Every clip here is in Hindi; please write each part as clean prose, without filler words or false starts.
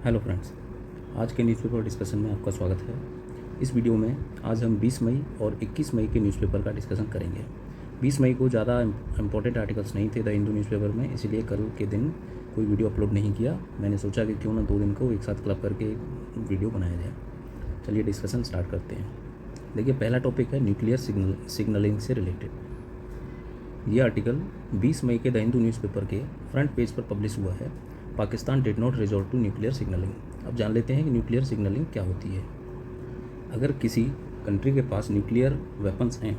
हेलो फ्रेंड्स, आज के न्यूज़पेपर डिस्कशन में आपका स्वागत है। इस वीडियो में आज हम 20 मई और 21 मई के न्यूज़पेपर का डिस्कशन करेंगे। 20 मई को ज़्यादा इम्पोर्टेंट आर्टिकल्स नहीं थे द हिंदू न्यूज़पेपर में, इसलिए कल के दिन कोई वीडियो अपलोड नहीं किया। मैंने सोचा कि क्यों ना 2 दिन को एक साथ क्लब करके वीडियो बनाया जाए। चलिए डिस्कशन स्टार्ट करते हैं। देखिए, पहला टॉपिक है न्यूक्लियर सिग्नलिंग से रिलेटेड। ये आर्टिकल 20 मई के द हिंदू न्यूज़पेपर के फ्रंट पेज पर पब्लिश हुआ है। Pakistan did not resort to nuclear signalling. अब जान लेते हैं कि न्यूक्लियर सिग्नलिंग क्या होती है। अगर किसी कंट्री के पास न्यूक्लियर वेपन्स हैं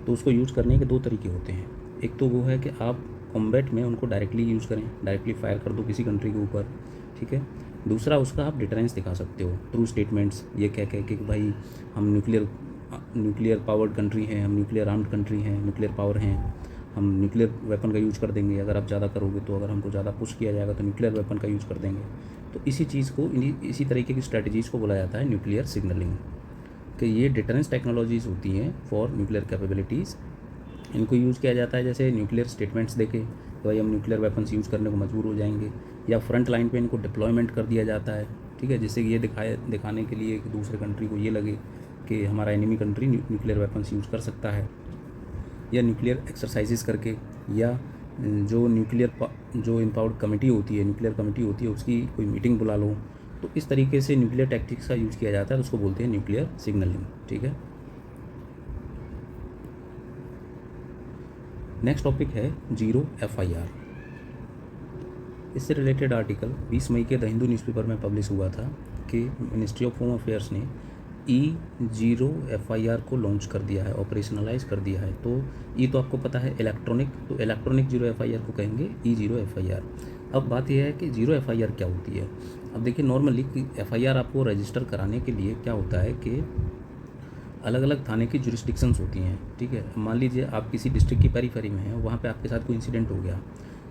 तो उसको यूज़ करने के 2 तरीके होते हैं। एक तो वो है कि आप कॉम्बैट में उनको डायरेक्टली यूज़ करें, डायरेक्टली फायर कर दो किसी कंट्री के ऊपर, ठीक है। दूसरा, उसका आप डिटरेंस दिखा सकते हो थ्रू स्टेटमेंट्स, ये कह के कि भाई हम न्यूक्लियर पावर्ड कंट्री हैं, हम न्यूक्लियर आर्म्ड कंट्री हैं, न्यूक्लियर पावर हैं, हम न्यूक्लियर वेपन का यूज़ कर देंगे अगर आप ज़्यादा करोगे तो, अगर हमको ज़्यादा पुश किया जाएगा तो न्यूक्लियर वेपन का यूज़ कर देंगे। तो इसी चीज़ को, इसी तरीके की स्ट्रैटेजीज़ को बोला जाता है न्यूक्लियर सिग्नलिंग, कि ये डिटरेंस टेक्नोलॉजीज़ होती हैं फॉर न्यूक्लियर कैपेबिलिटीज़। इनको यूज़ किया जाता है जैसे न्यूक्लियर स्टेटमेंट्स देके तो भाई हम न्यूक्लियर वेपन्स यूज़ करने को मजबूर हो जाएंगे, या फ्रंट लाइन पे इनको डिप्लॉयमेंट कर दिया जाता है, ठीक है, जिससे ये दिखाने के लिए कि दूसरे कंट्री को ये लगे कि हमारा enemy country nuclear weapons use कर सकता है, या न्यूक्लियर एक्सरसाइजेस करके, या जो इम्पावर्ड कमेटी होती है, न्यूक्लियर कमेटी होती है, उसकी कोई मीटिंग बुला लो। तो इस तरीके से न्यूक्लियर टैक्टिक्स का यूज़ किया जाता है, तो उसको बोलते हैं न्यूक्लियर सिग्नलिंग, ठीक है। नेक्स्ट टॉपिक है जीरो FIR। इससे रिलेटेड आर्टिकल 20 मई के द हिंदू न्यूज़पेपर में पब्लिश हुआ था कि मिनिस्ट्री ऑफ होम अफेयर्स ने E0 FIR को लॉन्च कर दिया है, ऑपरेशनलाइज कर दिया है। तो ये तो आपको पता है इलेक्ट्रॉनिक, तो इलेक्ट्रॉनिक 0 FIR को कहेंगे E0 FIR। अब बात यह है कि 0 FIR क्या होती है। अब देखिए, नॉर्मली FIR आपको रजिस्टर कराने के लिए क्या होता है कि अलग अलग थाने की जुरिस्डिक्शंस होती हैं, ठीक है। मान लीजिए आप किसी डिस्ट्रिक्ट की पेरीफेरी में हैं, वहाँ पे आपके साथ कोई इंसिडेंट हो गया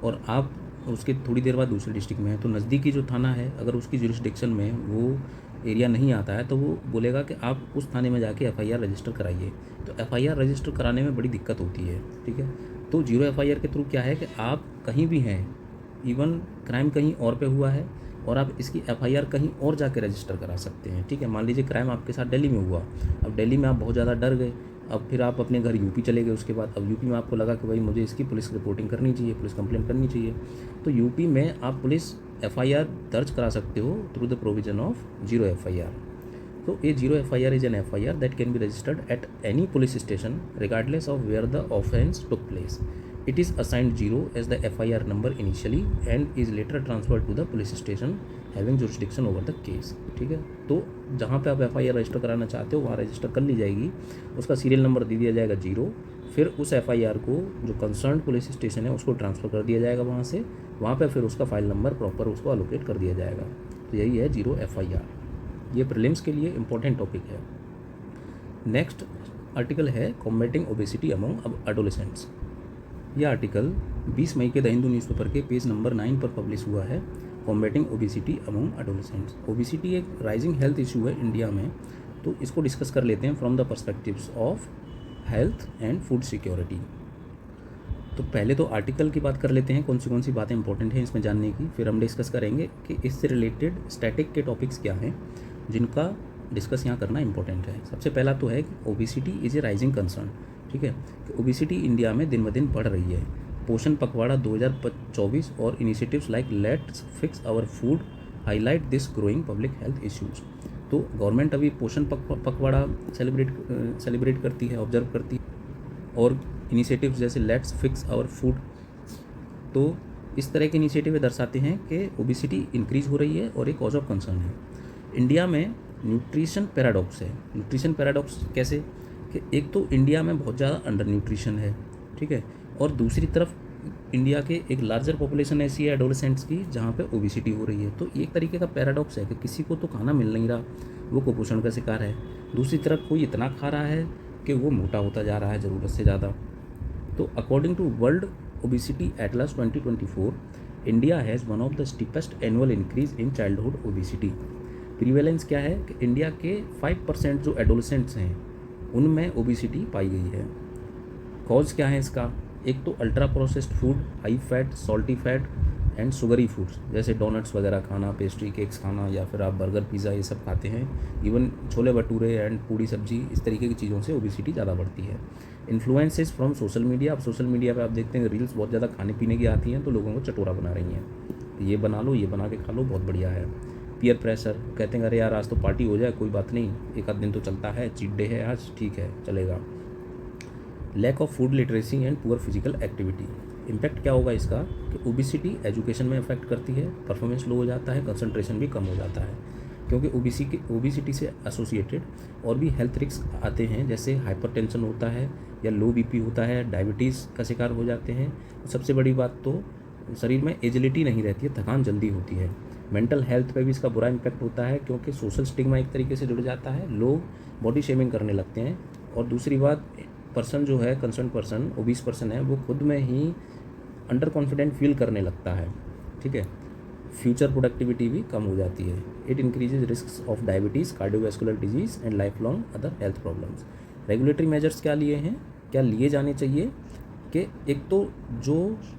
और आप उसके थोड़ी देर बाद दूसरे डिस्ट्रिक्ट में हैं, तो नज़दीकी जो थाना है अगर उसकी जुरिस्डिक्शन में वो एरिया नहीं आता है तो वो बोलेगा कि आप उस थाने में जाके FIR रजिस्टर कराइए। तो FIR रजिस्टर कराने में बड़ी दिक्कत होती है, ठीक है। तो 0 FIR के थ्रू क्या है कि आप कहीं भी हैं, इवन क्राइम कहीं और पे हुआ है और आप इसकी FIR कहीं और जाके रजिस्टर करा सकते हैं, ठीक है। मान लीजिए क्राइम आपके साथ दिल्ली में हुआ, अब दिल्ली में आप बहुत ज़्यादा डर गए, अब फिर आप अपने घर यूपी चले गए उसके बाद। अब यूपी में आपको लगा कि भाई मुझे इसकी पुलिस रिपोर्टिंग करनी चाहिए, पुलिस कंप्लेंट करनी चाहिए, तो यूपी में आप पुलिस FIR दर्ज करा सकते हो through the provision of 0 FIR। तो ये 0 FIR is an FIR that can be registered at any police station regardless of where the offence took place. It is assigned 0 as the FIR number initially and is later transferred to the police station having jurisdiction over the case, ठीक है। तो जहाँ पे आप FIR रजिस्टर कराना चाहते हो वहाँ रजिस्टर कर ली जाएगी, उसका सीरियल नंबर दे दिया जाएगा 0, फिर उस FIR को जो कंसर्न पुलिस स्टेशन है उसको ट्रांसफ़र कर दिया जाएगा वहाँ पे फिर उसका फाइल नंबर प्रॉपर उसको अलोकेट कर दिया जाएगा। तो यही है 0 FIR। ये प्रीलिम्स के लिए इम्पोर्टेंट टॉपिक है। नेक्स्ट आर्टिकल है कॉम्बैटिंग ओबेसिटी अमंग एडोलेसेंट्स। यह आर्टिकल 20 मई के द हिंदू न्यूज़पेपर के पेज नंबर 9 पर पब्लिश हुआ है। Combating obesity among adolescents. Obesity एक राइजिंग हेल्थ इशू है इंडिया में, तो इसको डिस्कस कर लेते हैं from the perspectives of health and food security. तो पहले तो आर्टिकल की बात कर लेते हैं, कौन सी बातें इंपॉर्टेंट हैं इसमें जानने की, फिर हम डिस्कस करेंगे कि इससे रिलेटेड स्टैटिक के टॉपिक्स क्या हैं जिनका डिस्कस यहाँ करना इंपॉर्टेंट है। सबसे पहला तो है कि obesity is a rising concern, ठीक है, कि ओबेसिटी इंडिया में दिन ब दिन बढ़ रही है। पोषण पखवाड़ा 2024 और initiatives like let's fix our food highlight this growing public health issues. तो गवर्नमेंट अभी पोषण पखवाड़ा सेलिब्रेट करती है, ऑब्जर्व करती है, और इनिशिएटिव्स जैसे लेट्स फिक्स आवर फूड, तो इस तरह के इनिशिएटिव दर्शाते हैं कि ओबेसिटी इंक्रीज़ हो रही है और एक कॉज ऑफ कंसर्न है। इंडिया में न्यूट्रिशन पैराडॉक्स है। न्यूट्रिशन पैराडॉक्स कैसे कि एक तो इंडिया में बहुत ज़्यादा अंडर न्यूट्रिशन है, ठीक है, और दूसरी तरफ इंडिया के एक लार्जर पॉपुलेशन ऐसी है एडोलेसेंट्स की जहाँ पे ओबेसिटी हो रही है। तो एक तरीके का पैराडॉक्स है कि किसी को तो खाना मिल नहीं रहा, वो कुपोषण का शिकार है, दूसरी तरफ कोई इतना खा रहा है कि वो मोटा होता जा रहा है ज़रूरत से ज़्यादा। तो according to world obesity atlas 2024, India has one of the steepest annual increase in childhood obesity. Prevalence क्या है कि इंडिया के 5% जो एडोलेसेंट्स हैं उनमें ओबेसिटी पाई गई है। कॉज क्या है इसका, एक तो ultra processed food, high fat, salty fat, and sugary foods जैसे डोनट्स वगैरह खाना, पेस्ट्री केक्स खाना, या फिर आप बर्गर पिज़्ज़ा ये सब खाते हैं, इवन छोले भटूरे एंड पूड़ी सब्जी, इस तरीके की चीज़ों से ओबिसिटी ज़्यादा बढ़ती है। इन्फ्लुएंसेस फ्रॉम सोशल मीडिया, अब सोशल मीडिया पे आप देखते हैं रील्स बहुत ज़्यादा खाने पीने की आती हैं, तो लोगों को चटोरा बना रही हैं, ये बना लो, ये बना के खा लो, बहुत बढ़िया है। पीयर प्रेशर, कहते हैं अरे यार आज तो पार्टी हो जाए, कोई बात नहीं, एक आध दिन तो चलता है, चीट डे है आज, ठीक है चलेगा। Lack of food literacy and poor physical activity, impact क्या होगा इसका कि ओबिसिटी एजुकेशन में अफेक्ट करती है, परफॉर्मेंस लो हो जाता है, कंसंट्रेशन भी कम हो जाता है, क्योंकि ओबिसिटी से एसोसिएटेड और भी हेल्थ रिस्क आते हैं, जैसे हाइपरटेंशन होता है या लो बीपी होता है, डायबिटीज़ का शिकार हो जाते हैं। सबसे बड़ी बात तो शरीर में एजिलिटी नहीं रहती है, थकान जल्दी होती है। मेंटल हेल्थ पे भी इसका बुरा इम्पैक्ट होता है, क्योंकि सोशल स्टिग्मा एक तरीके से जुड़ जाता है, लोग बॉडी शेमिंग करने लगते हैं। और दूसरी बात, पर्सन जो है, कंसर्न पर्सन, ओबीस पर्सन है, वो खुद में ही अंडर कॉन्फिडेंट फील करने लगता है, ठीक है। फ्यूचर प्रोडक्टिविटी भी कम हो जाती है। It increases risk of diabetes, cardiovascular disease and life long other health problems. Regulatory measures क्या लिए हैं, क्या लिए जाने चाहिए कि एक तो जो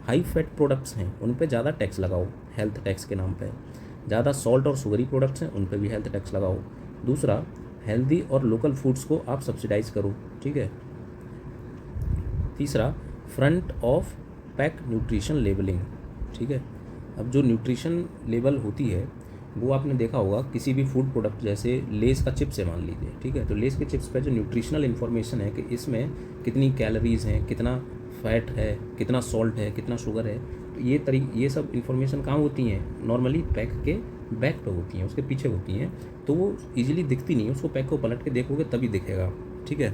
हाई फैट प्रोडक्ट्स हैं उन पे ज़्यादा टैक्स लगाओ, हेल्थ टैक्स के नाम पे। ज़्यादा सॉल्ट और शुगरी प्रोडक्ट्स हैं उन पे भी हेल्थ टैक्स लगाओ। दूसरा, हेल्दी और लोकल फूड्स को आप सब्सिडाइज करो, ठीक है। तीसरा, front of pack nutrition labelling, ठीक है। अब जो न्यूट्रिशन लेबल होती है वो आपने देखा होगा किसी भी फूड प्रोडक्ट, जैसे लेस का चिप्स है मान लीजिए, ठीक है, तो लेस के चिप्स पे जो न्यूट्रिशनल इन्फॉर्मेशन है कि इसमें कितनी कैलोरीज़ हैं, कितना फैट है, कितना सॉल्ट है, कितना शुगर है, तो ये सब इन्फॉर्मेशन कहाँ होती हैं, नॉर्मली पैक के बैक पे होती हैं, उसके पीछे होती हैं, तो वो ईजिली दिखती नहीं है, उसको पैक को पलट के देखोगे तभी दिखेगा, ठीक है।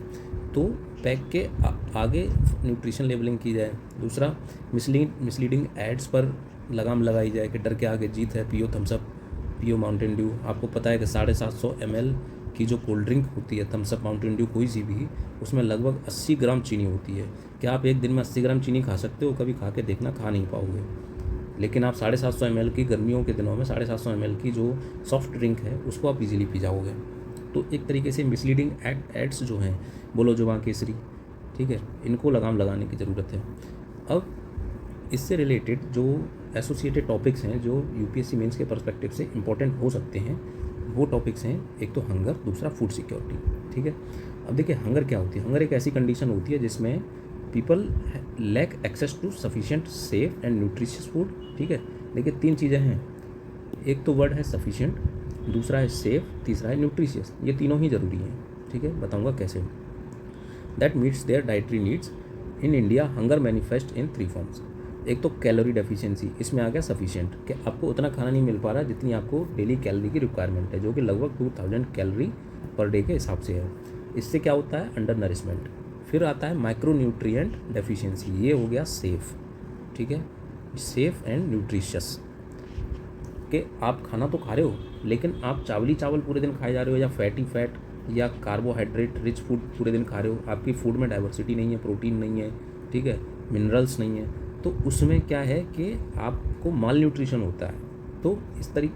तो पैक के आगे न्यूट्रिशन लेबलिंग की जाए। दूसरा, मिसलीडिंग एड्स पर लगाम लगाई जाए कि डर के आगे जीत है, पियो थम्स अप, पियो माउंटेन ड्यू। आपको पता है कि 750 ml की जो कोल्ड ड्रिंक होती है, थम्स अप, माउंटेन ड्यू, कोई सी भी, उसमें लगभग 80 ग्राम चीनी होती है। क्या आप एक दिन में 80 ग्राम चीनी खा सकते हो? कभी खा के देखना, खा नहीं पाओगे। लेकिन आप 750 ml की, गर्मियों के दिनों में 750 ml की जो सॉफ्ट ड्रिंक है उसको आप इजीली पी जाओगे। तो एक तरीके से मिसलीडिंग एड्स जो हैं, बोलो जुबान केसरी, ठीक है, इनको लगाम लगाने की ज़रूरत है। अब इससे रिलेटेड जो एसोसिएटेड टॉपिक्स हैं जो यूपीएससी मेंस के पर्सपेक्टिव से इंपॉर्टेंट हो सकते हैं, वो टॉपिक्स हैं, एक तो हंगर, दूसरा फूड सिक्योरिटी, ठीक है। अब देखिए हंगर क्या होती है। हंगर एक ऐसी कंडीशन होती है जिसमें people lack access to sufficient, safe and nutritious food, ठीक है। देखिए 3 चीज़ें हैं, एक तो वर्ड है सफिशिएंट, दूसरा है सेफ, तीसरा है न्यूट्रिशियस। ये तीनों ही ज़रूरी हैं, ठीक है, बताऊँगा कैसे। That meets their dietary needs. In India hunger manifest in 3 forms. एक तो कैलोरी डेफिशिएंसी, इसमें आ गया सफिशिएंट, कि आपको उतना खाना नहीं मिल पा रहा जितनी आपको डेली कैलोरी की रिक्वायरमेंट है, जो कि लगभग 2000 कैलोरी पर डे के हिसाब से है। इससे क्या होता है, अंडर नरिशमेंट। फिर आता है माइक्रो न्यूट्रिएंट डेफिशिएंसी, ये हो गया सेफ, ठीक है, सेफ एंड न्यूट्रिशियस, कि आप खाना तो खा रहे हो लेकिन आप चावल पूरे दिन खाए जा रहे हो, या फैटी फैट या कार्बोहाइड्रेट रिच फूड पूरे दिन खा रहे हो, आपकी फूड में डाइवर्सिटी नहीं है, प्रोटीन नहीं है, ठीक है, मिनरल्स नहीं है, तो उसमें क्या है कि आपको माल न्यूट्रिशन होता है। तो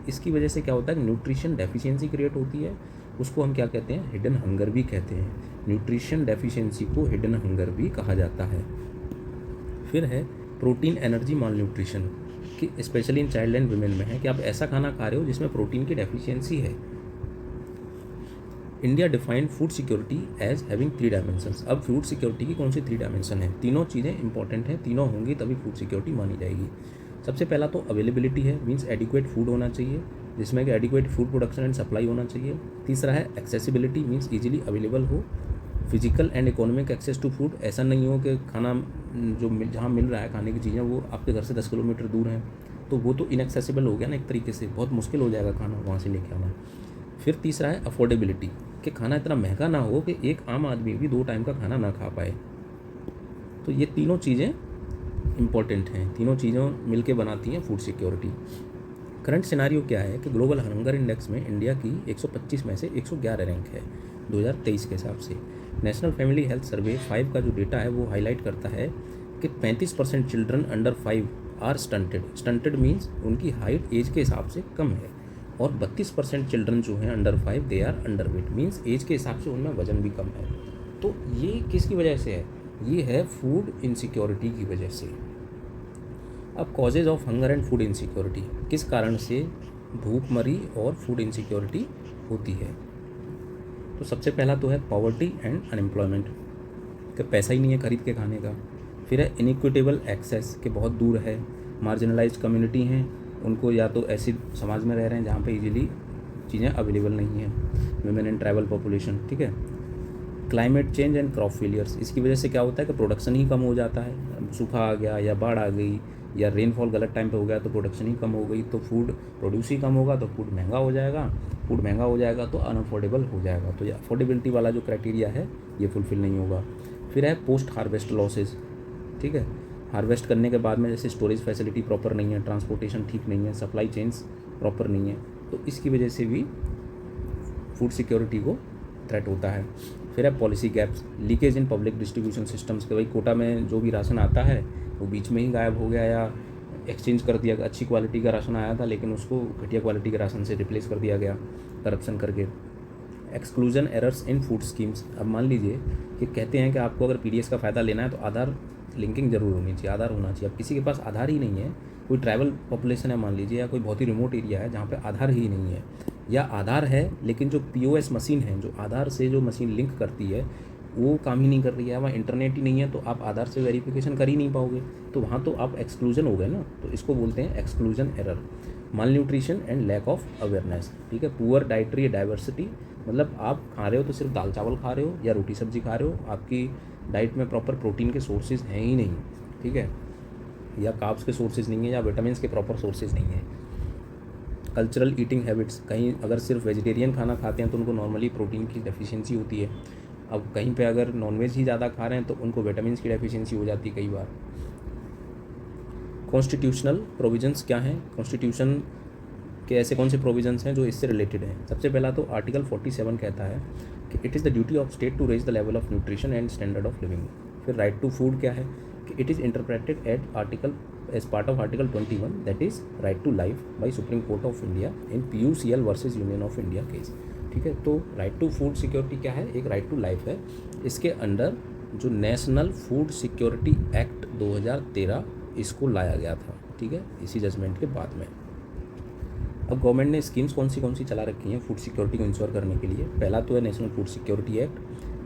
इसकी वजह से क्या होता है, न्यूट्रिशन डेफिशिएंसी क्रिएट होती है, उसको हम क्या कहते हैं, हिडन हंगर भी कहते हैं। न्यूट्रिशन डेफिशिएंसी को हिडन हंगर भी कहा जाता है। फिर है प्रोटीन एनर्जी माल न्यूट्रिशन, कि specially in child and women में है कि आप ऐसा खाना खा रहे हो जिसमें प्रोटीन की डेफिशिएंसी है। India defined food security as having 3 dimensions. अब फूड सिक्योरिटी की कौन सी 3 डायमेंशन है, तीनों चीज़ें इंपॉर्टेंट हैं, तीनों होंगी तभी फूड सिक्योरिटी मानी जाएगी। सबसे पहला तो अवेलेबिलिटी है, मीन्स एडिक्वेट फूड होना चाहिए, जिसमें कि adequate food production and supply होना चाहिए। तीसरा है एक्सेसिबिलिटी, मीन्स इजीली अवेलेबल हो। Physical and economic access to food, ऐसा नहीं हो कि खाना जो जहाँ मिल रहा है खाने की चीज़ें वो आपके घर से 10 किलोमीटर दूर हैं, तो वो तो इनएक्सेसिबल हो गया ना एक तरीके से, बहुत मुश्किल हो जाएगा खाना वहाँ से लेके आना। फिर तीसरा है अफोर्डेबिलिटी, कि खाना इतना महंगा ना हो कि एक आम आदमी भी 2 टाइम का खाना ना खा पाए। तो ये तीनों चीज़ें इम्पॉर्टेंट हैं, तीनों चीज़ों मिलके बनाती हैं फूड सिक्योरिटी। करंट सिनारियो क्या है कि ग्लोबल हंगर इंडेक्स में इंडिया की 125 में से 111 रैंक है 2023 के हिसाब से। नेशनल फैमिली हेल्थ सर्वे 5 का जो डेटा है वो हाईलाइट करता है कि 35% children under 5 are stunted. Stunted means उनकी हाइट एज के हिसाब से कम है, और 32% चिल्ड्रन जो हैं under 5 they are underweight, means age के हिसाब से उनमें वजन भी कम है। तो ये किसकी वजह से है, ये है फूड इनसिक्योरिटी की वजह से। अब causes of hunger and food insecurity, किस कारण से भूखमरी और फूड इनसिक्योरिटी होती है। तो सबसे पहला तो है पॉवर्टी एंड अनएम्प्लॉयमेंट, कि पैसा ही नहीं है खरीद के खाने का। फिर है इनइक्विटेबल एक्सेस, के बहुत दूर है। मार्जिनलाइज्ड कम्युनिटी हैं, उनको या तो ऐसे समाज में रह रहे हैं जहाँ पे इजीली चीज़ें अवेलेबल नहीं हैं। वुमेन एंड ट्राइबल पॉपुलेशन, ठीक है। Climate change and crop failures, इसकी वजह से क्या होता है कि प्रोडक्शन ही कम हो जाता है। सूखा आ गया या बाढ़ आ गई या रेनफॉल गलत टाइम पे हो गया तो प्रोडक्शन ही कम हो गई, तो फूड प्रोड्यूस ही कम होगा तो फूड महंगा हो जाएगा। फूड महंगा हो जाएगा तो अनअफोर्डेबल हो जाएगा, तो ये अफोर्डेबिलिटी वाला जो क्राइटेरिया है ये फुलफिल नहीं होगा। फिर है पोस्ट हार्वेस्ट लॉसेज, ठीक है। हार्वेस्ट करने के बाद में जैसे स्टोरेज फैसिलिटी प्रॉपर नहीं है, ट्रांसपोर्टेशन ठीक नहीं है, सप्लाई चेन्स प्रॉपर नहीं है, तो इसकी वजह से भी फूड सिक्योरिटी को थ्रेट होता है। फिर है policy gaps, leakage in public distribution systems, के भाई कोटा में जो भी राशन आता है वो बीच में ही गायब हो गया या एक्सचेंज कर दिया। अच्छी क्वालिटी का राशन आया था लेकिन उसको घटिया क्वालिटी के राशन से रिप्लेस कर दिया गया करप्शन करके। Exclusion errors in food schemes, अब मान लीजिए कि कहते हैं कि आपको अगर पीडीएस का फ़ायदा लेना है तो आधार लिंकिंग जरूर होनी चाहिए, आधार होना चाहिए। अब किसी के पास आधार ही नहीं है, कोई ट्राइबल पॉपुलेशन है मान लीजिए, या कोई बहुत ही रिमोट एरिया है जहाँ पे आधार ही नहीं है, या आधार है लेकिन जो पीओएस मशीन है, जो आधार से जो मशीन लिंक करती है वो काम ही नहीं कर रही है, वहाँ इंटरनेट ही नहीं है, तो आप आधार से वेरिफिकेशन कर ही नहीं पाओगे, तो वहाँ तो आप एक्सक्लूजन हो गए ना। तो इसको बोलते हैं exclusion error. Malnutrition and lack of awareness, ठीक है। पुअर डाइटरी डाइवर्सिटी, मतलब आप खा रहे हो तो सिर्फ दाल चावल खा रहे हो या रोटी सब्जी खा रहे हो, आपकी डाइट में प्रॉपर प्रोटीन के सोर्सेज हैं ही नहीं, ठीक है, या कार्ब्स के सोर्सेज नहीं है, या विटामिन के प्रॉपर सोर्सेज नहीं है। कल्चरल ईटिंग हैबिट्स, कहीं अगर सिर्फ वेजिटेरियन खाना खाते हैं तो उनको नॉर्मली प्रोटीन की डेफिशिएंसी होती है। अब कहीं पे अगर नॉनवेज ही ज़्यादा खा रहे हैं तो उनको विटामिन की डेफिशिएंसी हो जाती है कई बार। कॉन्स्टिट्यूशनल प्रोविजंस क्या हैं, कॉन्स्टिट्यूशन के ऐसे कौन से प्रोविजंस हैं जो इससे रिलेटेड हैं। सबसे पहला तो आर्टिकल 47 कहता है कि it is the duty of state to raise the level of nutrition and standard of living. फिर राइट टू फूड क्या है कि it is interpreted at article as part of article 21, that is right to life by supreme court of India in PUCL versus union of India case, ठीक है। तो राइट टू फूड सिक्योरिटी क्या है, एक राइट टू लाइफ है। इसके अंडर जो नेशनल फूड सिक्योरिटी एक्ट 2013 इसको लाया गया था, ठीक है, इसी जजमेंट के बाद में। अब गवर्नमेंट ने स्कीम्स कौन सी चला रखी हैं फूड सिक्योरिटी को इंश्योर करने के लिए। पहला तो है national food security act,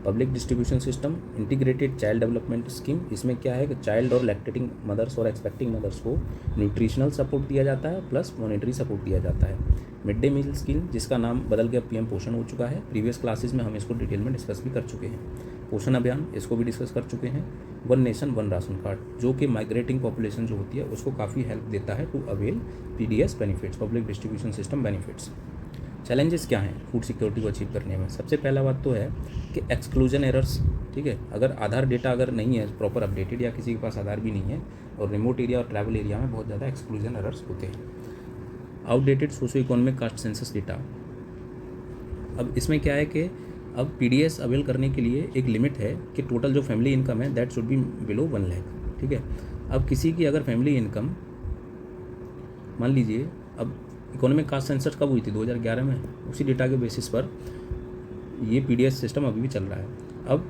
public distribution system, integrated child development scheme. इसमें क्या है कि चाइल्ड और लैक्टेटिंग मदर्स और एक्सपेक्टिंग मदर्स को न्यूट्रिशनल सपोर्ट दिया जाता है प्लस मॉनेटरी सपोर्ट दिया जाता है। मिड डे मील स्कीम, जिसका नाम बदल के PM पोषण हो चुका है। प्रीवियस क्लासेस में हम इसको डिटेल में डिस्कस भी कर चुके हैं। पोषण अभियान, इसको भी डिस्कस कर चुके हैं। One nation one ration card, जो कि माइग्रेटिंग पॉपुलेशन जो होती है उसको काफ़ी हेल्प देता है to avail PDS benefits, public distribution system benefits. Challenges क्या हैं फूड सिक्योरिटी को अचीव करने में। सबसे पहला बात तो है कि एक्सक्लूजन एरर्स, ठीक है। अगर आधार डेटा अगर नहीं है प्रॉपर अपडेटेड, या किसी के पास आधार भी नहीं है, और रिमोट एरिया और ट्रैवल एरिया में बहुत ज़्यादा एक्सक्लूजन एरर्स होते हैं। Outdated socio economic caste census data, अब इसमें क्या है कि अब PDS अवेल करने के लिए एक लिमिट है कि टोटल जो फैमिली इनकम है that should be below 1 lakh, ठीक है। अब किसी की अगर फैमिली इनकम मान लीजिए, अब इकोनॉमिक कास्ट सेंसस कब हुई थी 2011 में, उसी डेटा के बेसिस पर ये PDS सिस्टम अभी भी चल रहा है। अब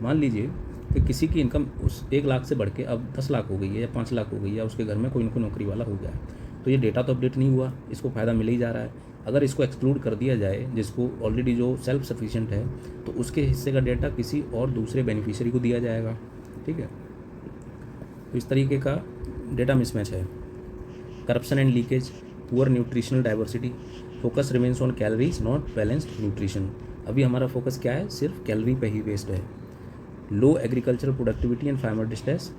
मान लीजिए कि किसी की इनकम उस 1 लाख से बढ़ के अब 10 लाख हो गई है या 5 लाख हो गई है, या उसके घर में कोई इनको नौकरी वाला हो गया है, तो ये डेटा तो अपडेट नहीं हुआ, इसको फ़ायदा मिल ही जा रहा है। अगर इसको एक्सक्लूड कर दिया जाए, जिसको ऑलरेडी जो सेल्फ सफिशिएंट है, तो उसके हिस्से का डेटा किसी और दूसरे बेनिफिशियरी को दिया जाएगा, ठीक है। तो इस तरीके का डेटा मिसमैच है। Corruption and leakage, poor nutritional diversity, focus remains on calories not balanced nutrition. अभी हमारा फोकस क्या है, सिर्फ कैलोरी पे ही बेस्ड है। Low agricultural productivity and farmer distress,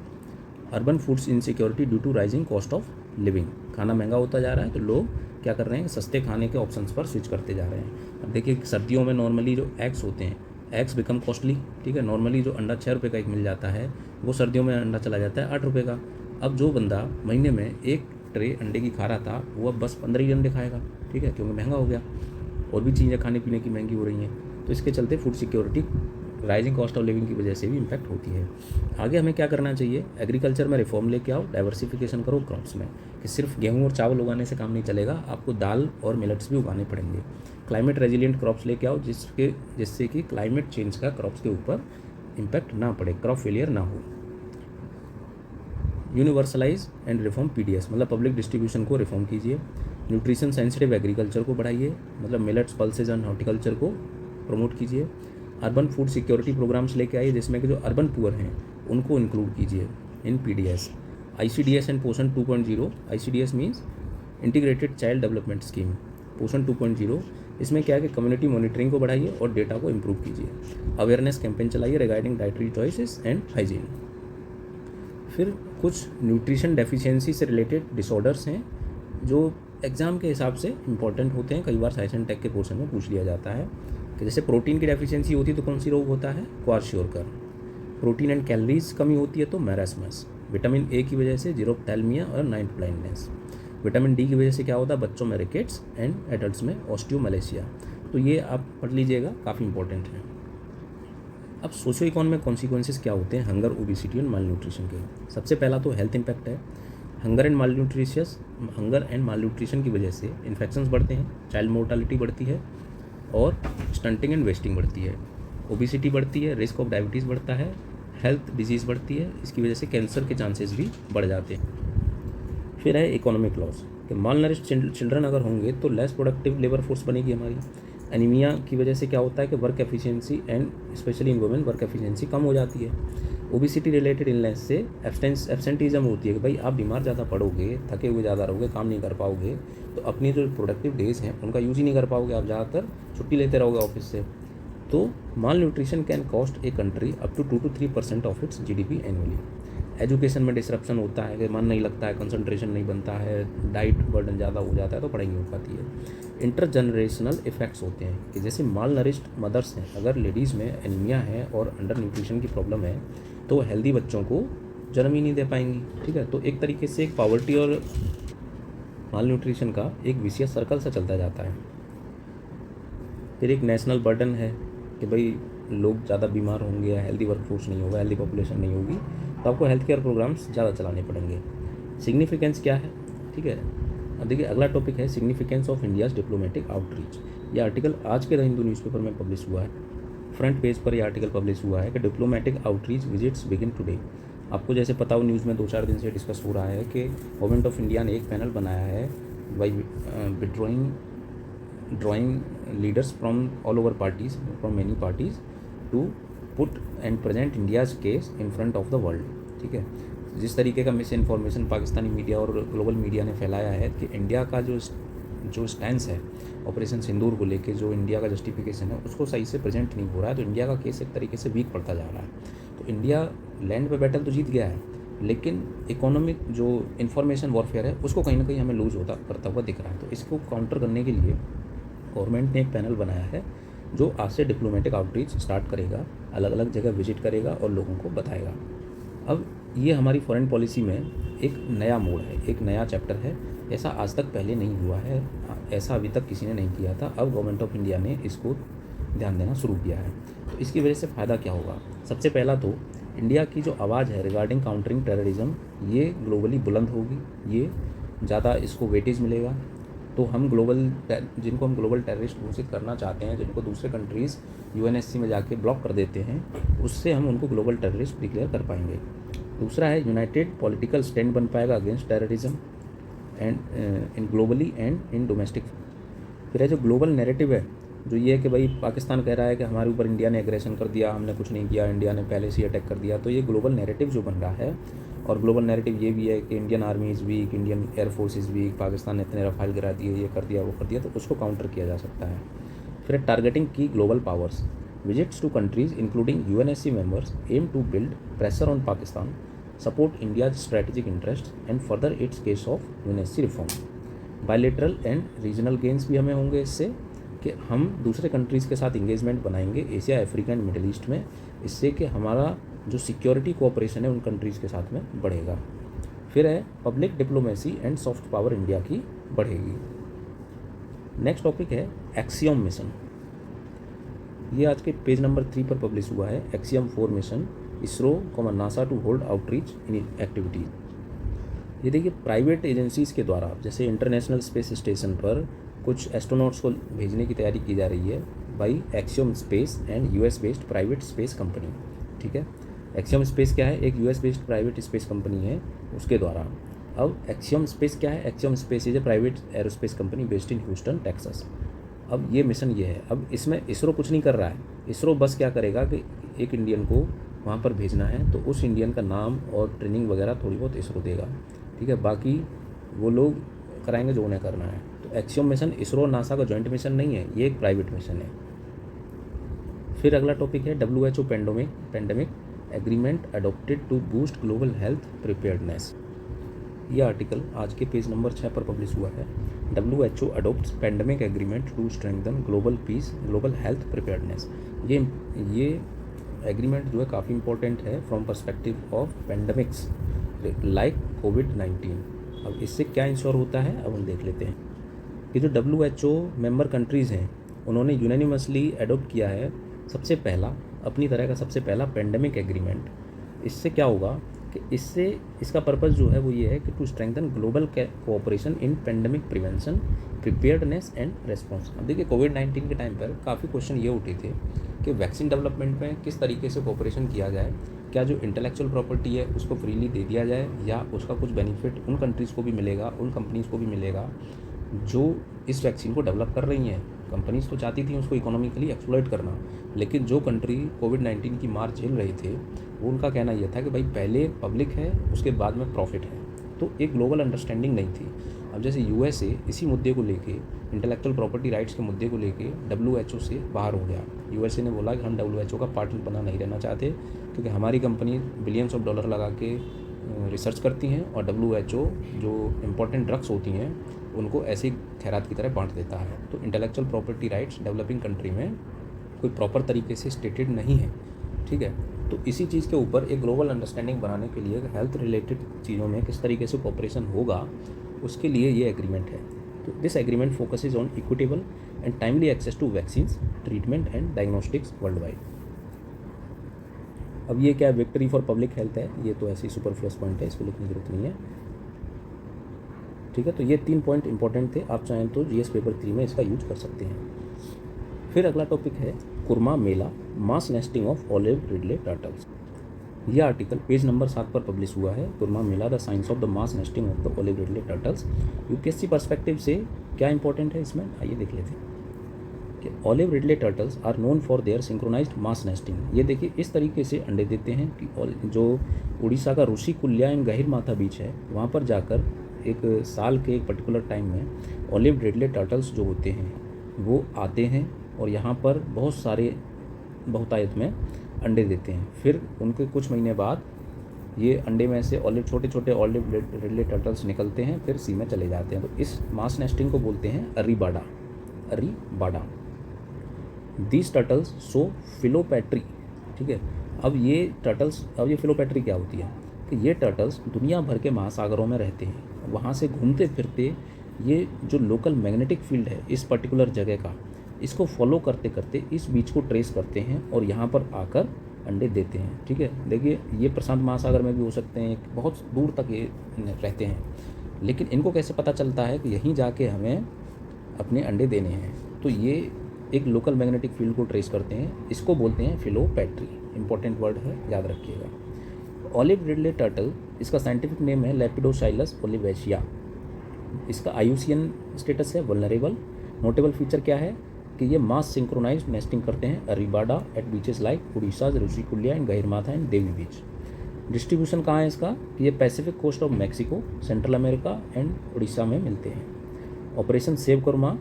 urban foods insecurity due to rising cost of living. खाना महंगा होता जा रहा है तो लोग क्या कर रहे हैं, सस्ते खाने के ऑप्शंस पर स्विच करते जा रहे हैं। अब देखिए सर्दियों में नॉर्मली जो एग्स होते हैं, एग्स बिकम कॉस्टली, ठीक है। नॉर्मली जो अंडा 6 रुपये का एक मिल जाता है, वो सर्दियों में अंडा चला जाता है 8 रुपये का। अब जो बंदा महीने में 1 ट्रे अंडे की खा रहा था, वो अब बस 15 ही अंडे खाएगा, ठीक है, क्योंकि महंगा हो गया, और भी चीज़ें खाने पीने की महंगी हो रही हैं। तो इसके चलते food security rising cost of living की वजह से भी इम्पैक्ट होती है। आगे हमें क्या करना चाहिए, एग्रीकल्चर में रिफॉर्म लेके आओ, डाइवर्सिफिकेशन करो क्रॉप्स में, कि सिर्फ गेहूं और चावल उगाने से काम नहीं चलेगा, आपको दाल और मिलेट्स भी उगाने पड़ेंगे। क्लाइमेट रेजिलिएंट क्रॉप्स लेके आओ, जिससे कि क्लाइमेट चेंज का क्रॉप्स के ऊपर इम्पैक्ट ना पड़े, क्रॉप फेलियर ना हो। यूनिवर्सलाइज एंड रिफॉर्म पीडीएस, मतलब पब्लिक डिस्ट्रीब्यूशन को रिफॉर्म कीजिए। न्यूट्रिशन सेंसिटिव एग्रीकल्चर को बढ़ाइए, मतलब मिलेट्स, पल्सेज एंड हॉर्टिकल्चर को प्रमोट कीजिए। अर्बन फूड सिक्योरिटी प्रोग्राम्स लेके आइए, जिसमें कि जो अर्बन पुअर हैं उनको इंक्लूड कीजिए इन पीडीएस। आईसीडीएस एंड पोषण 2.0, ICDS means integrated child development scheme, पोषण 2.0, इसमें क्या है कि कम्युनिटी मॉनिटरिंग को बढ़ाइए और डेटा को इम्प्रूव कीजिए। अवेयरनेस कैंपेन चलाइए regarding dietary choices and hygiene. फिर कुछ न्यूट्रिशन डेफिशिएंसी से रिलेटेड डिसऑर्डर्स हैं जो एग्ज़ाम के हिसाब से इंपॉर्टेंट होते हैं, कई बार साइंस एंड टेक के पोर्शन में पूछ लिया जाता है कि जैसे प्रोटीन की डेफिशिएंसी होती है तो कौन सी रोग होता है, क्वारशियोरकर। प्रोटीन एंड कैलोरीज कमी होती है तो मैरास्मस। विटामिन ए की वजह से जीरोप्थैल्मिया और नाइट ब्लाइंडनेस। विटामिन डी की वजह से क्या होता है, बच्चों में रिकेट्स एंड एडल्ट्स में ऑस्टियोमलेशिया। तो ये आप पढ़ लीजिएगा, काफ़ी इंपॉर्टेंट है। अब सोशो इकोनॉमिक कॉन्सिक्वेंसेस क्या होते हैं hunger, obesity and mall nutrition के। सबसे पहला तो हेल्थ इम्पैक्ट है। हंगर एंड माल न्यूट्रिशन की वजह से इन्फेक्शंस बढ़ते हैं, चाइल्ड मोर्टालिटी बढ़ती है और स्टंटिंग एंड वेस्टिंग बढ़ती है। ओबेसिटी बढ़ती है, रिस्क ऑफ डायबिटीज़ बढ़ता है, हेल्थ डिजीज़ बढ़ती है, इसकी वजह से कैंसर के चांसेस भी बढ़ जाते हैं। फिर है इकोनॉमिक लॉस कि माल नरिश्ड चिल्ड्रन अगर होंगे तो लेस प्रोडक्टिव लेबर फोर्स बनेगी हमारी। एनीमिया की वजह से क्या होता है कि work efficiency and specially in women work efficiency कम हो जाती है। ओबेसिटी रिलेटेड इलनेस से एब्सेंटीज़म होती है कि भाई आप बीमार ज़्यादा पड़ोगे, थके हुए ज़्यादा रहोगे, काम नहीं कर पाओगे, तो अपनी जो प्रोडक्टिव डेज़ हैं उनका यूज़ ही नहीं कर पाओगे, आप ज़्यादातर छुट्टी लेते रहोगे ऑफिस से। तो malnutrition can cost a country up to 2 to 3% of its GDP annually. Education में डिसरप्शन होता है कि मन नहीं लगता है, कंसंट्रेशन नहीं बनता है, डाइट बर्डन ज़्यादा हो जाता है तो पढ़ाई नहीं हो पाती है। इंटरजनरेशनल इफ़ेक्ट्स होते हैं कि जैसे माल नरिश्ड मदर्स हैं, अगर लेडीज़ में एनीमिया है और अंडर न्यूट्रिशन की प्रॉब्लम है तो हेल्दी बच्चों को जन्म ही नहीं दे पाएंगी। ठीक है, तो एक तरीके से एक पॉवर्टी और माल न्यूट्रिशन का एक विशियस सर्कल सा चलता जाता है। फिर एक नेशनल बर्डन है कि भाई लोग ज़्यादा बीमार होंगे, हेल्दी वर्कफोर्स नहीं होगा, हेल्दी पॉपुलेशन नहीं होगी, तो आपको हेल्थ केयर प्रोग्राम्स ज़्यादा चलाने पड़ेंगे। सिग्निफिकेंस क्या है, ठीक है। अब देखिए अगला टॉपिक है significance of India's diplomatic outreach. ये आर्टिकल आज के द हिंदू न्यूज़पेपर में पब्लिश हुआ है। फ्रंट पेज पर यह आर्टिकल पब्लिश हुआ है कि diplomatic outreach visits begin today. आपको जैसे पता हो न्यूज़ में 2-4 दिन से डिस्कस हो रहा है कि गवर्नमेंट ऑफ इंडिया ने एक पैनल बनाया है by drawing leaders from all over parties, from many parties, to put and present India's case in front of the world. ठीक है, जिस तरीके का मिस इन्फॉर्मेशन पाकिस्तानी मीडिया और ग्लोबल मीडिया ने फैलाया है कि इंडिया का जो स्टैंस है ऑपरेशन सिंदूर को लेके, जो इंडिया का जस्टिफिकेशन है उसको सही से प्रेजेंट नहीं हो रहा है, तो इंडिया का केस एक तरीके से वीक पड़ता जा रहा है। तो इंडिया लैंड पे बैटल तो जीत गया है, लेकिन इकोनॉमिक जो इन्फॉर्मेशन वॉरफेयर है उसको कहीं ना कहीं हमें लूज करता हुआ दिख रहा है। तो इसको काउंटर करने के लिए गवर्नमेंट ने एक पैनल बनाया है जो आज से डिप्लोमेटिक आउटरीच स्टार्ट करेगा, अलग अलग जगह विजिट करेगा और लोगों को बताएगा। अब ये हमारी फॉरेन पॉलिसी में एक नया मोड़ है, एक नया चैप्टर है। ऐसा आज तक पहले नहीं हुआ है, ऐसा अभी तक किसी ने नहीं किया था। अब गवर्नमेंट ऑफ इंडिया ने इसको ध्यान देना शुरू किया है। तो इसकी वजह से फ़ायदा क्या होगा, सबसे पहला तो इंडिया की जो आवाज़ है रिगार्डिंग काउंटरिंग टेररिज्म ये ग्लोबली बुलंद होगी, ये ज़्यादा इसको वेटेज मिलेगा। तो हम जिनको हम ग्लोबल टेररिस्ट घोषित करना चाहते हैं, जिनको दूसरे कंट्रीज़ यूएनएससी में जाके ब्लॉक कर देते हैं, उससे हम उनको ग्लोबल टेररिस्ट डिक्लेयर कर पाएंगे। दूसरा है यूनाइटेड पॉलिटिकल स्टैंड बन पाएगा against terrorism and in globally and in domestic. फिर है जो ग्लोबल नैरेटिव है, जो ये है कि भाई पाकिस्तान कह रहा है कि हमारे ऊपर इंडिया ने एग्रेशन कर दिया, हमने कुछ नहीं किया, इंडिया ने पहले से अटैक कर दिया। तो ये ग्लोबल नैरेटिव जो बन रहा है, और ग्लोबल नैरेटिव ये भी है कि Indian army is week, Indian air force is week, Pakistan ने इतने रफाल गिरा दिए, ये कर दिया वो कर दिया, तो उसको काउंटर किया जा सकता है। फिर टारगेटिंग की global powers, visits to countries including UNSC members aim to build pressure on Pakistan, support India's strategic interest and further its case of UNSC reform. Bilateral and regional gains भी हमें होंगे इससे कि हम दूसरे कंट्रीज़ के साथ इंगेजमेंट बनाएंगे Asia, Africa and middle east में, इससे कि हमारा जो सिक्योरिटी कोऑपरेशन है उन कंट्रीज़ के साथ में बढ़ेगा। फिर है public diplomacy and soft power India की बढ़ेगी। नेक्स्ट टॉपिक है एक्सियम मिशन। ये आज के पेज नंबर 3 पर पब्लिश हुआ है। Axiom 4 mission, ISRO NASA to hold outreach in activities. ये देखिए प्राइवेट एजेंसीज़ के द्वारा, जैसे इंटरनेशनल स्पेस स्टेशन पर कुछ एस्ट्रोनॉट्स को भेजने की तैयारी की जा रही है by axiom space and US based private space company. ठीक है, एक्सियम स्पेस क्या है, एक US based private space company है उसके द्वारा। अब एक्सियम स्पेस क्या है, axiom space is a private aerospace company based in Houston Texas. अब ये मिशन ये है, अब इसमें इसरो कुछ नहीं कर रहा है, इसरो बस क्या करेगा कि एक इंडियन को वहाँ पर भेजना है, तो उस इंडियन का नाम और ट्रेनिंग वगैरह थोड़ी बहुत इसरो देगा, ठीक है, बाकी वो लोग कराएंगे जो उन्हें करना है। तो एक्सियम मिशन इसरो और नासा का जॉइंट मिशन नहीं है, ये एक प्राइवेट मिशन है। फिर अगला टॉपिक है WHO pandemic agreement adopted to boost global health preparedness. ये आर्टिकल आज के पेज नंबर 6 पर पब्लिश हुआ है। WHO adopts pandemic agreement to strengthen global peace global health preparedness. ये एग्रीमेंट जो है काफ़ी इंपॉर्टेंट है from perspective of pandemics like कोविड-19। अब इससे क्या इंश्योर होता है, अब हम देख लेते हैं कि जो WHO मेंबर कंट्रीज़ हैं उन्होंने यूनानिमसली एडोप्ट किया है सबसे पहला, अपनी तरह का सबसे पहला पेंडेमिक एग्रीमेंट। इससे क्या होगा कि इससे इसका पर्पज़ जो है वो ये है कि to strengthen global cooperation in pandemic prevention preparedness and response. अब देखिए कोविड-19 के टाइम पर काफ़ी क्वेश्चन ये उठे थे कि वैक्सीन डेवलपमेंट में किस तरीके से कोऑपरेशन किया जाए, क्या जो इंटेलेक्चुअल प्रॉपर्टी है उसको फ्रीली दे दिया जाए या उसका कुछ बेनिफिट उन कंट्रीज़ को भी मिलेगा, उन कंपनीज़ को भी मिलेगा जो इस वैक्सीन को डेवलप कर रही हैं। कंपनीज़ तो चाहती थी उसको इकोनॉमिकली एक्सप्लॉइट करना, लेकिन जो कंट्री कोविड-19 की मार झेल रही थे वो उनका कहना यह था कि भाई पहले पब्लिक है उसके बाद में प्रॉफिट है, तो एक ग्लोबल अंडरस्टैंडिंग नहीं थी। अब जैसे USA इसी मुद्दे को लेके, इंटेलेक्चुअल प्रॉपर्टी राइट्स के मुद्दे को लेके WHO से बाहर हो गया। USA ने बोला कि हम WHO का पार्टनर बना नहीं रहना चाहते क्योंकि हमारी कंपनी बिलियंस ऑफ डॉलर लगा के रिसर्च करती हैं और WHO जो इम्पोर्टेंट ड्रग्स होती हैं उनको ऐसे ही खैरात की तरह बांट देता है। तो intellectual property rights developing country में कोई प्रॉपर तरीके से स्टेटेड नहीं है, ठीक है। तो इसी चीज़ के ऊपर एक ग्लोबल अंडरस्टैंडिंग बनाने के लिए हेल्थ रिलेटेड चीज़ों में किस तरीके से कोऑपरेशन होगा उसके लिए ये एग्रीमेंट है। तो this agreement focuses on equitable and timely access to vaccines treatment and diagnostics worldwide. अब ये क्या विक्ट्री फॉर पब्लिक हेल्थ है, ये तो ऐसे ही सुपरफ्लुअस पॉइंट है, इसको लिखने की जरूरत नहीं है, ठीक है। तो ये 3 पॉइंट इंपॉर्टेंट थे, आप चाहें तो GS पेपर 3 में इसका यूज कर सकते हैं। फिर अगला टॉपिक है Kurma Mela mass nesting of olive ridley turtles. यह आर्टिकल पेज नंबर 7 पर पब्लिश हुआ है। Kurma Mela the science of the mass nesting of the olive ridley turtles. UPSC perspective से क्या इंपॉर्टेंट है इसमें, आइए देख लेते हैं कि olive ridley turtles are known for their synchronised mass nesting. ये देखिए इस तरीके से अंडे देते हैं कि जो उड़ीसा का ऋषिकुल्या एंड गहिरमाथा बीच है वहाँ पर जाकर एक साल के एक पर्टिकुलर टाइम में ऑलिव रिडले टर्टल्स जो होते हैं वो आते हैं और यहाँ पर बहुत सारे बहुतायत में अंडे देते हैं। फिर उनके कुछ महीने बाद ये अंडे में से छोटे छोटे ऑलिव रिडले टर्टल्स निकलते हैं, फिर सी में चले जाते हैं। तो इस मास नेस्टिंग को बोलते हैं अरीबाडा। दीज टर्टल्स सो फिलोपैट्री, ठीक है। अब ये फिलोपैट्री क्या होती है कि ये टर्टल्स दुनिया भर के महासागरों में रहते हैं, वहाँ से घूमते फिरते ये जो लोकल मैग्नेटिक फील्ड है इस पर्टिकुलर जगह का, इसको फॉलो करते करते इस बीच को ट्रेस करते हैं और यहाँ पर आकर अंडे देते हैं, ठीक है। देखिए ये प्रशांत महासागर में भी हो सकते हैं, बहुत दूर तक ये रहते हैं, लेकिन इनको कैसे पता चलता है कि यहीं जाके हमें अपने अंडे देने हैं। तो ये एक लोकल मैग्नेटिक फील्ड को ट्रेस करते हैं, इसको बोलते हैं फिलोपैट्री। इंपॉर्टेंट वर्ड है, याद रखिएगा। ऑलिव रिडले टर्टल, इसका साइंटिफिक नेम है लेपिडोसाइलस ओलिवेशिया। इसका IUCN स्टेटस है वल्नरेबल। नोटेबल फीचर क्या है कि ये मास सिंक्रोनाइज्ड नेस्टिंग करते हैं arribada at beaches like Orissa, Rushikulya and Gahirmatha and Devi beach. Distribution कहाँ है इसका कि ये Pacific coast of Mexico, central America and Orissa में मिलते हैं। Operation save Kurma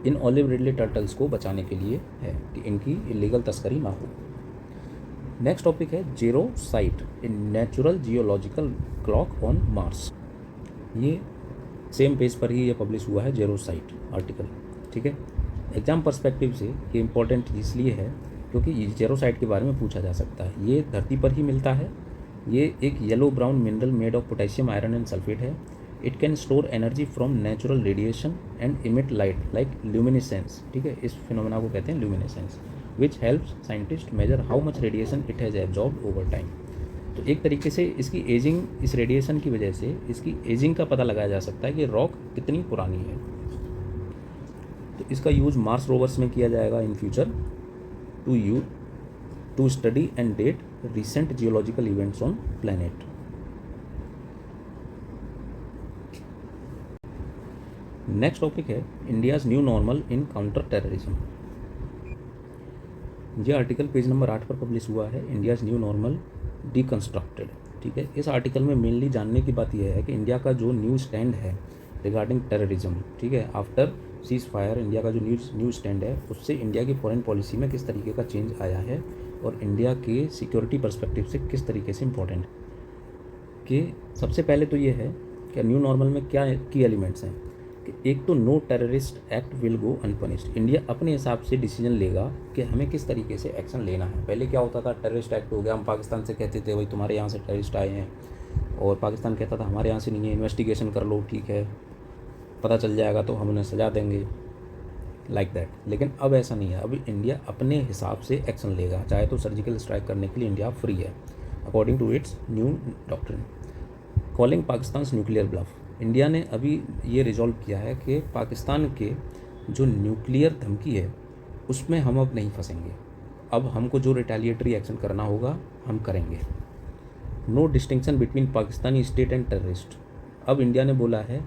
in olive ridley turtles को बचाने के लिए है कि इनकी इलीगल तस्करी ना हो। नेक्स्ट टॉपिक है jarosite, a natural geological clock on Mars. ये सेम पेज पर ही ये पब्लिश हुआ है जेरोसाइट आर्टिकल, ठीक है। एग्जाम पर्सपेक्टिव से ये इंपॉर्टेंट इसलिए है क्योंकि जेरोसाइट के बारे में पूछा जा सकता है। ये धरती पर ही मिलता है। ये एक yellow brown mineral made of potassium, iron and sulphate है। It can store energy from natural radiation and emit light like luminescence, ठीक है। इस फिनोमेना को कहते हैं luminescence, which helps scientist measure how much radiation it has absorbed over time. तो एक तरीके से इसकी एजिंग, इस रेडिएशन की वजह से इसकी एजिंग का पता लगाया जा सकता है कि रॉक कितनी पुरानी है। तो इसका यूज़ मार्स रोवर्स में किया जाएगा in future to study and date recent geological events on planet. Next topic है India's new normal in counter terrorism. ये आर्टिकल पेज नंबर 8 पर पब्लिश हुआ है, इंडियाज़ न्यू नॉर्मल डिकंस्ट्रक्टेड। ठीक है, इस आर्टिकल में मेनली जानने की बात यह है कि इंडिया का जो न्यू स्टैंड है रिगार्डिंग टेररिज्म, ठीक है, आफ्टर सीज फायर इंडिया का जो न्यू स्टैंड है उससे इंडिया की फॉरेन पॉलिसी में किस तरीके का चेंज आया है और इंडिया के सिक्योरिटी पर्सपेक्टिव से किस तरीके से इम्पोर्टेंट है। कि सबसे पहले तो ये है कि न्यू नॉर्मल में क्या की एलिमेंट्स हैं कि एक तो no terrorist act will go unpunished. India अपने हिसाब से डिसीजन लेगा कि हमें किस तरीके से एक्शन लेना है। पहले क्या होता था, टेररिस्ट एक्ट हो गया, हम पाकिस्तान से कहते थे भाई तुम्हारे यहाँ से टेररिस्ट आए हैं, और पाकिस्तान कहता था हमारे यहाँ से नहीं है, इन्वेस्टिगेशन कर लो, ठीक है, पता चल जाएगा तो हम उन्हें सजा देंगे, लाइक दैट। लेकिन अब ऐसा नहीं है, अभी इंडिया अपने हिसाब से एक्शन लेगा, चाहे तो सर्जिकल स्ट्राइक करने के लिए इंडिया फ्री है according to its new doctrine. Calling Pakistan nuclear bluff, India ने अभी ये रिजॉल्व किया है कि पाकिस्तान के जो न्यूक्लियर धमकी है उसमें हम अब नहीं फंसेंगे, अब हमको जो रिटेलिएटरी एक्शन करना होगा हम करेंगे। No distinction between Pakistani state and terrorist, अब इंडिया ने बोला है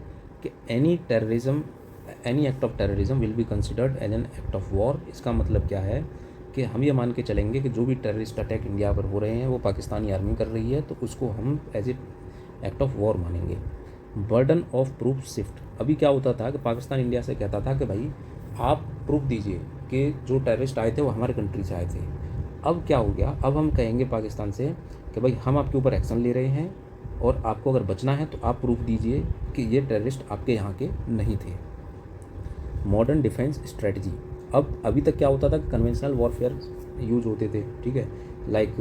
कि any act of terrorism will be considered as an act of war. इसका मतलब क्या है कि हम ये मान के चलेंगे कि जो भी टेररिस्ट अटैक इंडिया पर हो रहे हैं वो पाकिस्तानी आर्मी कर रही है, तो उसको हम as a act of war मानेंगे। बर्डन ऑफ प्रूफ शिफ्ट, अभी क्या होता था कि पाकिस्तान इंडिया से कहता था कि भाई आप प्रूफ दीजिए कि जो टेररिस्ट आए थे वो हमारे कंट्री से आए थे। अब क्या हो गया, अब हम कहेंगे पाकिस्तान से कि भाई हम आपके ऊपर एक्शन ले रहे हैं और आपको अगर बचना है तो आप प्रूफ दीजिए कि ये टेररिस्ट आपके यहाँ के नहीं थे। मॉडर्न डिफेंस स्ट्रेटजी, अब अभी तक क्या होता था कि कन्वेंशनल वॉरफेयर यूज होते थे, ठीक है, लाइक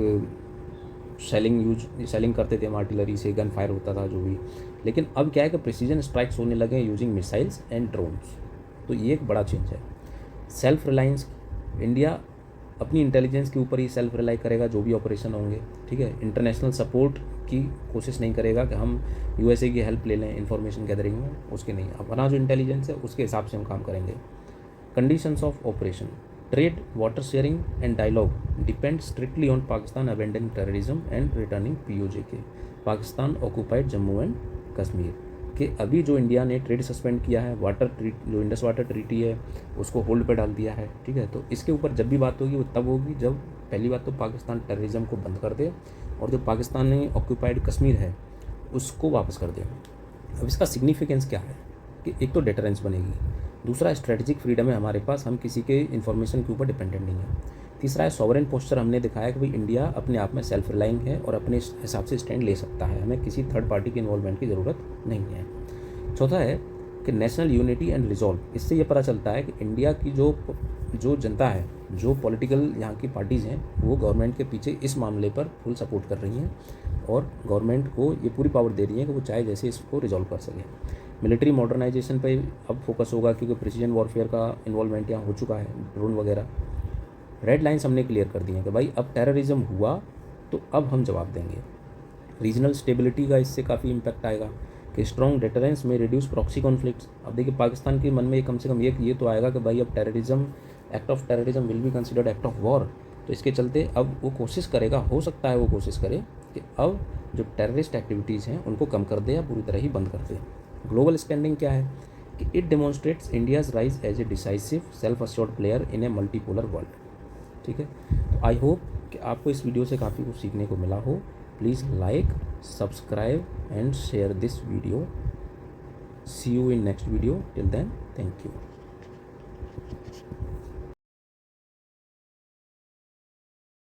सेलिंग करते थे हम आर्टिलरी से, गन फायर होता था जो भी। लेकिन अब क्या है कि प्रिसीजन स्ट्राइक्स होने लगे यूजिंग मिसाइल्स एंड ड्रोन्स, तो ये एक बड़ा चेंज है। सेल्फ रिलायंस, इंडिया अपनी इंटेलिजेंस के ऊपर ही सेल्फ रिलाई करेगा जो भी ऑपरेशन होंगे, ठीक है, इंटरनेशनल सपोर्ट की कोशिश नहीं करेगा कि हम यूएसए की हेल्प ले लें इन्फॉर्मेशन गैदरिंग में, उसके नहीं, अपना जो इंटेलिजेंस है उसके हिसाब से हम काम करेंगे। Conditions of operation, trade, water sharing and dialogue depend strictly on Pakistan abandoning terrorism and returning POJ के। पाकिस्तान ऑक्यूपाइड जम्मू एंड कश्मीर के अभी जो इंडिया ने ट्रेड सस्पेंड किया है, जो इंडस वाटर ट्रीटी है उसको होल्ड पे डाल दिया है, ठीक है, तो इसके ऊपर जब भी बात होगी वो तब होगी जब पहली बात तो पाकिस्तान टेररिज्म को बंद कर दे और जो पाकिस्तान ने ऑक्यूपाइड कश्मीर है उसको वापस कर दे। अब इसका सिग्निफिकेंस क्या है कि एक तो डेटरेंस बनेगी, दूसरा स्ट्रेटजिक फ्रीडम है हमारे पास, हम किसी के इन्फॉर्मेशन के ऊपर डिपेंडेंट नहीं है, तीसरा है सॉवरेन पोस्चर, हमने दिखाया कि भाई इंडिया अपने आप में सेल्फ रिलाइंग है और अपने हिसाब से स्टैंड ले सकता है, हमें किसी थर्ड पार्टी के इन्वॉल्वमेंट की ज़रूरत नहीं है। चौथा है कि नेशनल यूनिटी एंड रिजॉल्व, इससे ये पता चलता है कि इंडिया की जो जनता है, जो पॉलिटिकल यहाँ की पार्टीज़ हैं वो गवर्नमेंट के पीछे इस मामले पर फुल सपोर्ट कर रही हैं और गवर्नमेंट को ये पूरी पावर दे रही है कि वो चाहे जैसे इसको रिजॉल्व कर सके। मिलिट्री मॉडर्नाइजेशन पे अब फोकस होगा क्योंकि प्रिसीजन वॉरफेयर का इन्वॉल्वमेंट यहाँ हो चुका है, ड्रोन वगैरह। रेड लाइन्स हमने क्लियर कर दी हैं कि भाई अब टेररिज्म हुआ तो अब हम जवाब देंगे। रीजनल स्टेबिलिटी का इससे काफ़ी इम्पैक्ट आएगा कि स्ट्रॉन्ग डेटरेंस में रिड्यूस प्रॉक्सी कॉन्फ्लिक्ट्स। अब देखिए पाकिस्तान के मन में कम से कम ये तो आएगा कि भाई अब terrorism, act of terrorism will be considered act of war, तो इसके चलते अब वो कोशिश करेगा, हो सकता है वो कोशिश करे कि अब जो टेररिस्ट एक्टिविटीज़ हैं उनको कम कर दे या पूरी तरह ही बंद कर दे। ग्लोबल स्टैंडिंग क्या है कि it demonstrates India's rise as a decisive self assured player in a multipolar world. ठीक है, तो आई होप कि आपको इस वीडियो से काफ़ी कुछ सीखने को मिला हो। Please like, subscribe and share this video. See you in next video. Till then, thank you.